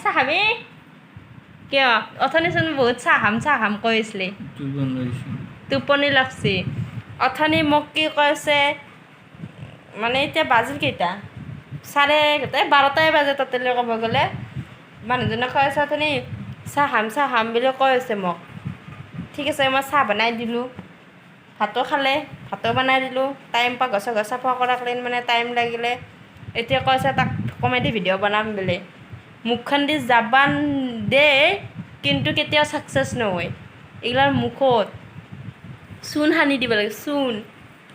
চাহামে কিয় অথনিচোন বহুত চাহাম কৈ আছিলি টোপনি লাগছি অথনি মোক কি কৈছে মানে এতিয়া বাজিল কেইটা 12:30 বাজে ততেলৈ ক'ব গ'লে মানুহজনে কৈ আছে অথনি চাহাম বুলি কৈ আছে মোক ঠিক আছে মই চাহ বনাই দিলোঁ ভাতো খালে ভাতো বনাই দিলোঁ টাইম পা গছা চাফা কৰাকলে মানে টাইম লাগিলে এতিয়া কৈছে তাক কমেডি ভিডিঅ' বনাম বুলি মুখখন দি যাবান দে কিন্তু কেতিয়াও ছাকচেছ নহয় এইগিলাৰ মুখত চূণ সানি দিব লাগে চূণ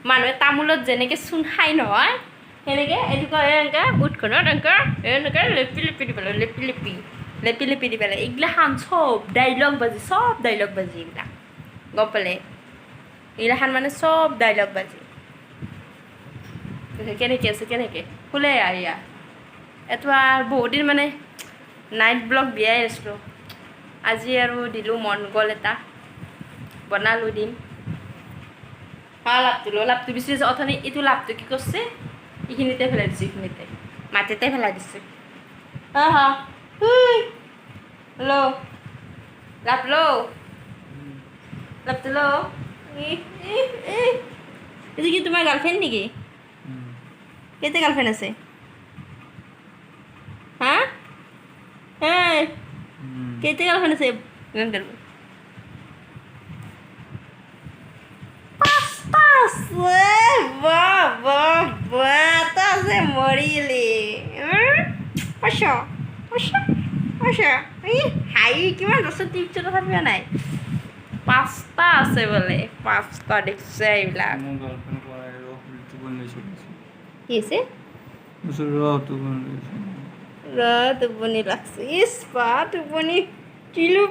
মানুহে তামোলত যেনেকৈ চূণ খাই নহয় সেনেকৈ এনেকুৱা এনেকৈ উঠখনত এনেকৈ লেপি দিব লাগে লেপি দিব লাগে এইগিলাখান চব ডাইলগ বাজি এইবিলাক গম পালে এইগিলাখান মানে চব ডাইলগ বাজি কেনেকৈ শুলে এয়া এইটো আৰু বহুত দিন মানে নাইট ব্লগ দিয়াই আছিলোঁ আজি আৰু দিলোঁ মন গ'ল এটা বনালোঁ দিম লাভটো বেছি অথনি এইটো লাভটো কি কৰিছে এইখিনিতে পেলাই দিছোঁ এইখিনিতে মাটিতে পেলাই দিছোঁ হেল্ল' লাভটো ল এইটো কি তোমাৰ গাৰ্লফ্ৰেণ্ড নেকি কেইটা গাৰ্লফ্ৰেণ্ড আছে হা কেইটা গাৰ্লফ্ৰেণ্ড আছে মৰিলি হাই কিমান আছে টিপছে তথাপিও নাই 5টা আছে বোলে 5টা দেখছে এইবিলাক কি আছে টোপনি লাগছে ইছ পা টোপনি পিলু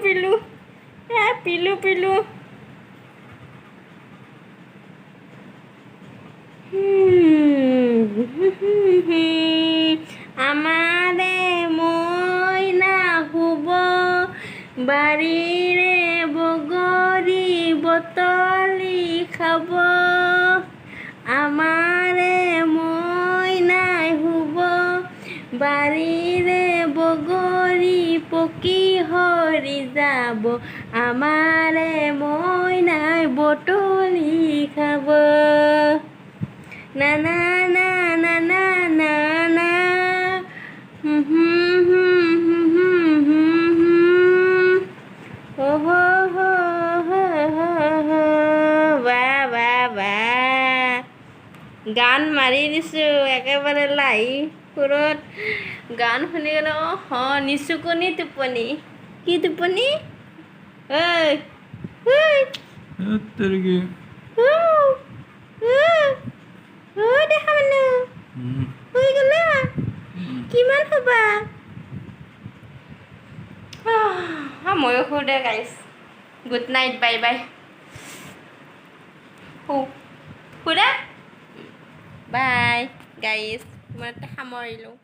আমাৰে মইনা শুব বাৰীৰে বগৰী বতলি খাব আমাৰে মইনাই শুব বাৰীৰে বগৰী পকি সৰি যাব আমাৰে মইনাই বতলি খাব না না না না না না না গান মাৰি দিছোঁ একেবাৰে লাই সুৰত গান শুনি গ'লে নিচুকনি টোপনি কি টোপনি দেখা মানুহ হৈ গ'লা কিমান হ'বা ময়ো শুওঁ দে গাইছ গুড নাইট বাই শুদা বাই গাইছ মই সামৰিলোঁ